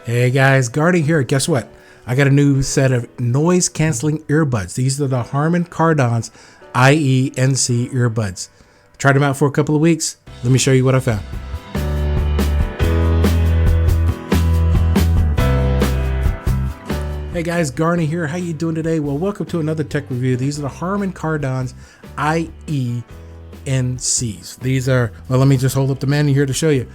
Hey guys, Garnie here. Guess what? I got a new set of noise canceling earbuds. These are the Harman Kardon's IENC earbuds. Tried them out for a couple of weeks. Let me show you what I found. Hey guys, Garnie here. How you doing today? Well, welcome to another tech review. These are the Harman Kardon's IENCs. These are, well, let me just hold up the menu here to show you.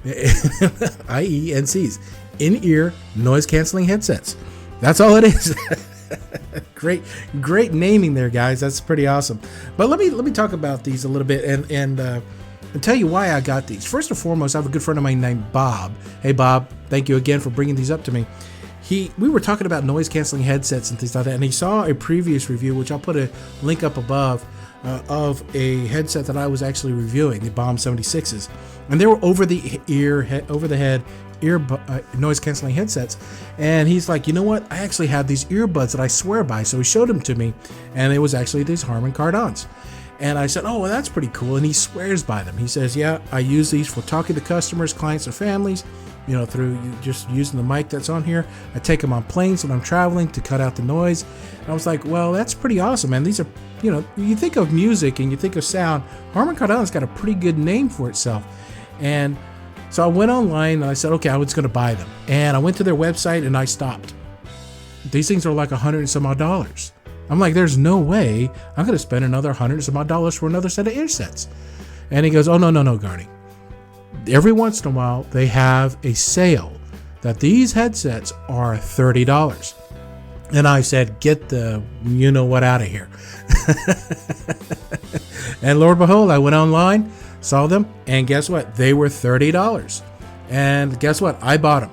IENCs, in-ear noise canceling headsets. That's all it is. Great naming there, guys. That's pretty awesome. But let me talk about these a little bit and tell you why I got these. First and foremost, I have a good friend of mine named Bob. Hey Bob, thank you again for bringing these up to me. We were talking about noise canceling headsets and things like that, and he saw a previous review, which I'll put a link up above, of a headset that I was actually reviewing, the Bomb 76s, and they were over the head noise canceling headsets. And he's like, you know what? I actually have these earbuds that I swear by. So he showed them to me, and it was actually these Harman Kardons. And I said, oh, well, that's pretty cool. And he swears by them. He says, yeah, I use these for talking to customers, clients, or families, through just using the mic that's on here. I take them on planes when I'm traveling to cut out the noise. And I was like, well, that's pretty awesome, man. These are, you think of music and you think of sound. Harman Kardon's got a pretty good name for itself. And so I went online and I said, okay, I was going to buy them. And I went to their website and I stopped. These things are like $100 and some odd. I'm like, there's no way I'm going to spend another $100 and some odd for another set of earsets. And he goes, oh, no, Garnie. Every once in a while, they have a sale that these headsets are $30. And I said, get the you-know-what out of here. And Lord behold, I went online, saw them, and guess what? They were $30. And guess what? I bought them.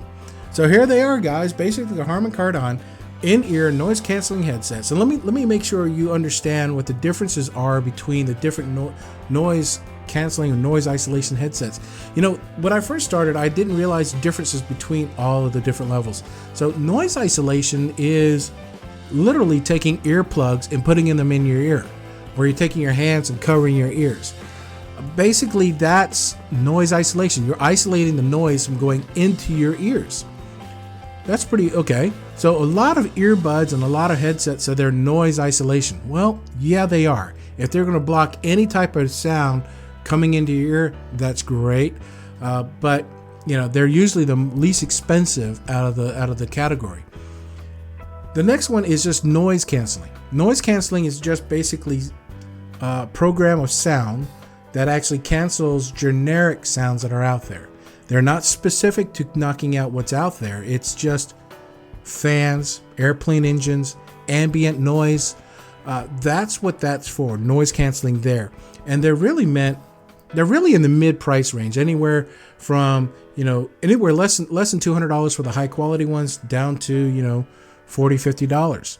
So here they are, guys. Basically, the Harman Kardon in-ear noise canceling headsets. And let me make sure you understand what the differences are between the different noise canceling or noise isolation headsets. When I first started, I didn't realize the differences between all of the different levels. So noise isolation is literally taking earplugs and putting them in your ear, where you're taking your hands and covering your ears. Basically, that's noise isolation. You're isolating the noise from going into your ears. That's pretty okay. So a lot of earbuds and a lot of headsets say they're noise isolation. Well, yeah, they are. If they're going to block any type of sound coming into your ear, that's great. But they're usually the least expensive out of the category. The next one is just noise canceling. Noise canceling is just basically a program of sound that actually cancels generic sounds that are out there. They're not specific to knocking out what's out there. It's just fans, airplane engines, ambient noise. That's what that's for, noise canceling there. And they're really in the mid-price range, anywhere from, anywhere less than $200 for the high quality ones down to, $40, $50.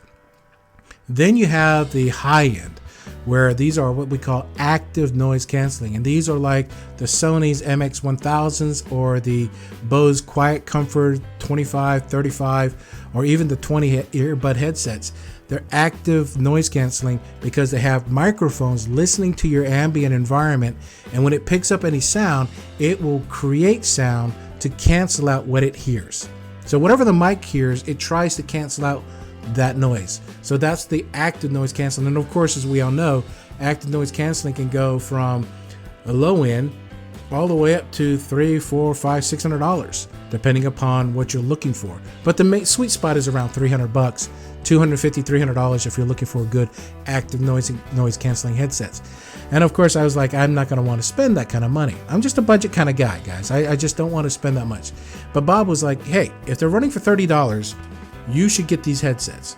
Then you have the high end, where these are what we call active noise canceling. And these are like the Sony's MX1000s or the Bose Quiet Comfort 25, 35, or even the 20 earbud headsets. They're active noise canceling because they have microphones listening to your ambient environment, and when it picks up any sound, it will create sound to cancel out what it hears. So whatever the mic hears, it tries to cancel out that noise. So that's the active noise canceling. And of course, as we all know, active noise canceling can go from a low end all the way up to $300, $400, $500, $600, depending upon what you're looking for. But the sweet spot is around $300, $250, $300 if you're looking for a good active noise canceling headsets. And of course, I was like, I'm not going to want to spend that kind of money. I'm just a budget kind of guy, guys. I just don't want to spend that much. But Bob was like, hey, if they're running for $30, you should get these headsets.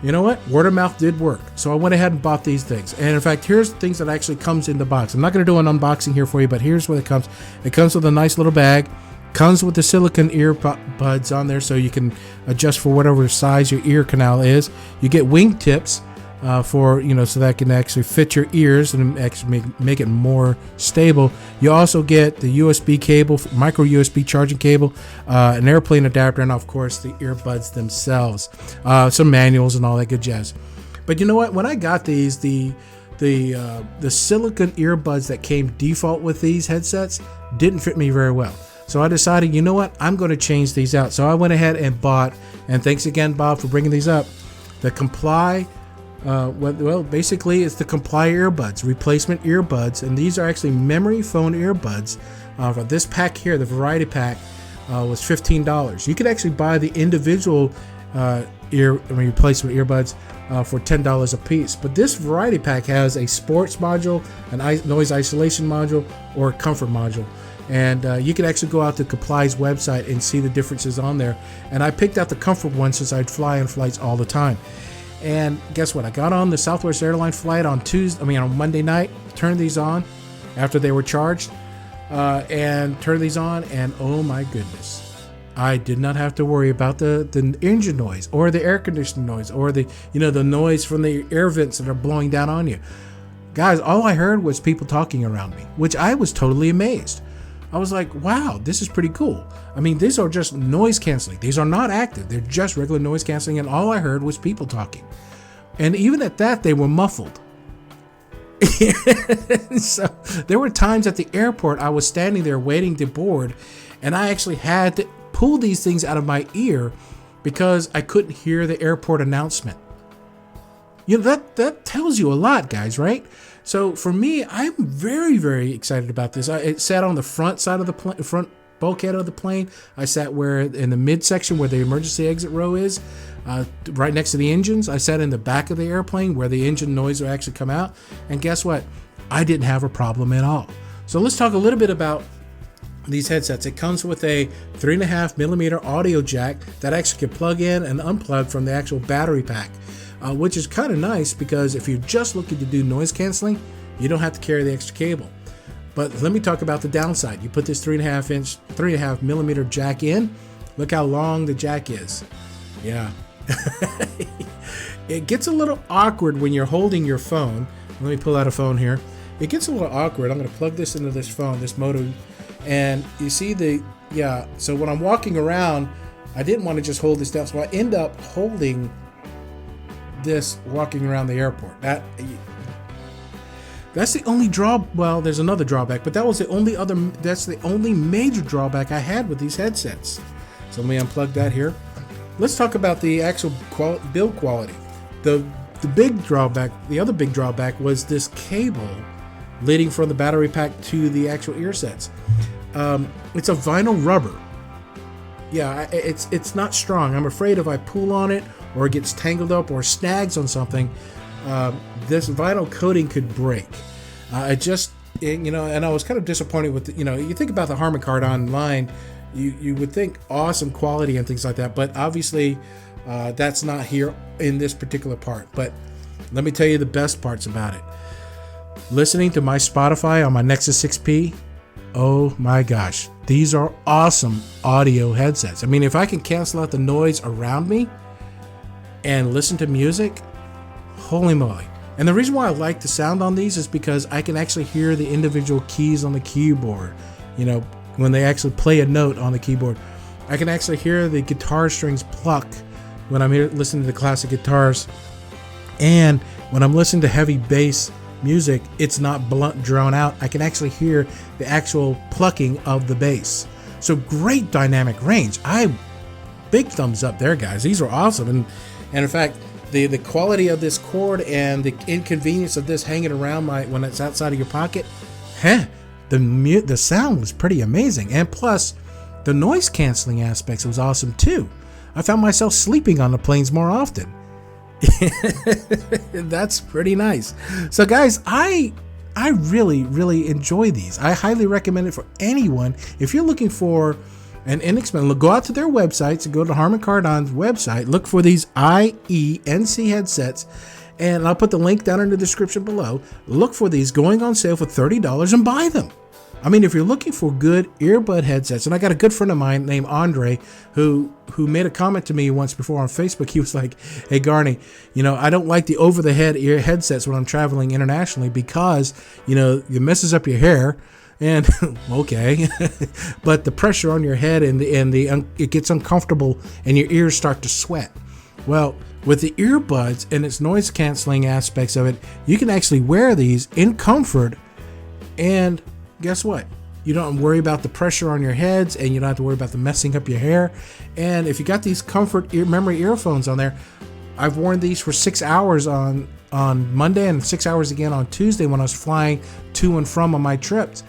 You know what? Word of mouth did work. So I went ahead and bought these things. And in fact, here's the things that actually comes in the box. I'm not going to do an unboxing here for you, but here's what it comes. It comes with a nice little bag. Comes with the silicone earbuds on there so you can adjust for whatever size your ear canal is. You get wing tips for, so that can actually fit your ears and actually make it more stable. You also get the USB cable, micro USB charging cable, an airplane adapter, and of course the earbuds themselves, some manuals and all that good jazz. But you know what? When I got these, the silicone earbuds that came default with these headsets didn't fit me very well. So I decided, you know what, I'm going to change these out. So I went ahead and bought, and thanks again, Bob, for bringing these up, the Comply. Well, basically, it's the Comply earbuds, replacement earbuds, and these are actually memory foam earbuds. For this pack here, the variety pack, was $15. You could actually buy the individual replacement earbuds for $10 a piece. But this variety pack has a sports module, an noise isolation module, or a comfort module. And you can actually go out to Comply's website and see the differences on there. And I picked out the comfort one since I'd fly on flights all the time. And guess what? I got on the Southwest Airlines flight on Monday night, turned these on after they were charged, and turned these on, and oh my goodness. I did not have to worry about the engine noise or the air conditioning noise or the noise from the air vents that are blowing down on you. Guys, all I heard was people talking around me, which I was totally amazed. I was like, wow, this is pretty cool. I mean, these are just noise canceling. These are not active. They're just regular noise canceling, and all I heard was people talking. And even at that, they were muffled. So there were times at the airport I was standing there waiting to board, and I actually had to pull these things out of my ear because I couldn't hear the airport announcement. That tells you a lot, guys, right? So for me, I'm very, very excited about this. I sat on the front side of the front bulkhead of the plane. I sat in the midsection where the emergency exit row is, right next to the engines. I sat in the back of the airplane where the engine noise will actually come out. And guess what? I didn't have a problem at all. So let's talk a little bit about these headsets. It comes with a 3.5 millimeter audio jack that actually can plug in and unplug from the actual battery pack, which is kind of nice because if you're just looking to do noise canceling, you don't have to carry the extra cable. But let me talk about the downside. You put this 3.5 millimeter jack in. Look how long the jack is. Yeah. It gets a little awkward when you're holding your phone. Let me pull out a phone here. It gets a little awkward. I'm going to plug this into this phone, this Moto, and you see so when I'm walking around, I didn't want to just hold this down, so I end up holding this walking around the airport. That's the only well, there's another drawback, but that's the only major drawback I had with these headsets. So let me unplug that here. Let's talk about the actual build quality. The other big drawback was this cable leading from the battery pack to the actual ear sets. It's a vinyl rubber. Yeah, it's not strong. I'm afraid if I pull on it or it gets tangled up or snags on something, this vinyl coating could break. And I was kind of disappointed with, you think about the Harman Kardon line, you would think awesome quality and things like that, but obviously that's not here in this particular part. But let me tell you the best parts about it. Listening to my Spotify on my Nexus 6P, oh my gosh, these are awesome audio headsets. I mean, if I can cancel out the noise around me and listen to music, holy moly. And the reason why I like the sound on these is because I can actually hear the individual keys on the keyboard. When they actually play a note on the keyboard, I can actually hear the guitar strings pluck when I'm listening to the classic guitars. And when I'm listening to heavy bass music, it's not blunt, drawn out. I can actually hear the actual plucking of the bass. So great dynamic range. Big thumbs up there, guys. These are awesome. And in fact, the quality of this cord and the inconvenience of this hanging around when it's outside of your pocket, the sound was pretty amazing. And plus, the noise canceling aspects was awesome too. I found myself sleeping on the planes more often. That's pretty nice. So guys, I really, really enjoy these. I highly recommend it for anyone. If you're looking for an inexpensive, go out to their websites and go to Harman Kardon's website, look for these IENC headsets, and I'll put the link down in the description below. Look for these going on sale for $30 and buy them. I mean, if you're looking for good earbud headsets, and I got a good friend of mine named Andre who made a comment to me once before on Facebook. He was like, hey, Garnie, I don't like the over-the-head ear headsets when I'm traveling internationally because, it messes up your hair. And okay, but the pressure on your head and it gets uncomfortable and your ears start to sweat. Well, with the earbuds and its noise canceling aspects of it, you can actually wear these in comfort, and guess what? You don't worry about the pressure on your heads, and you don't have to worry about the messing up your hair. And if you got these comfort memory earphones on there, I've worn these for 6 hours on Monday and 6 hours again on Tuesday when I was flying to and from on my trips.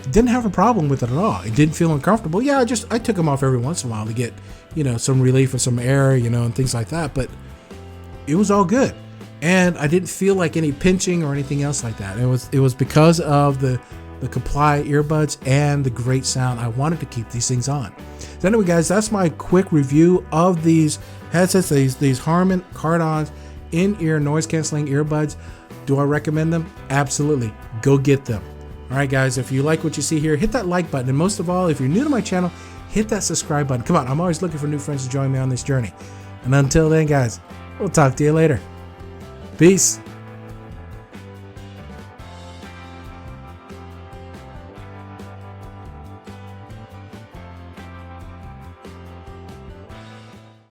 Didn't have a problem with it at all. It didn't feel uncomfortable. Yeah, I took them off every once in a while to get, some relief or some air, and things like that. But it was all good. And I didn't feel like any pinching or anything else like that. It was because of the Comply earbuds and the great sound. I wanted to keep these things on. So anyway, guys, that's my quick review of these headsets, these Harman Kardon in-ear noise-canceling earbuds. Do I recommend them? Absolutely. Go get them. All right, guys, if you like what you see here, hit that like button. And most of all, if you're new to my channel, hit that subscribe button. Come on, I'm always looking for new friends to join me on this journey. And until then, guys, we'll talk to you later. Peace.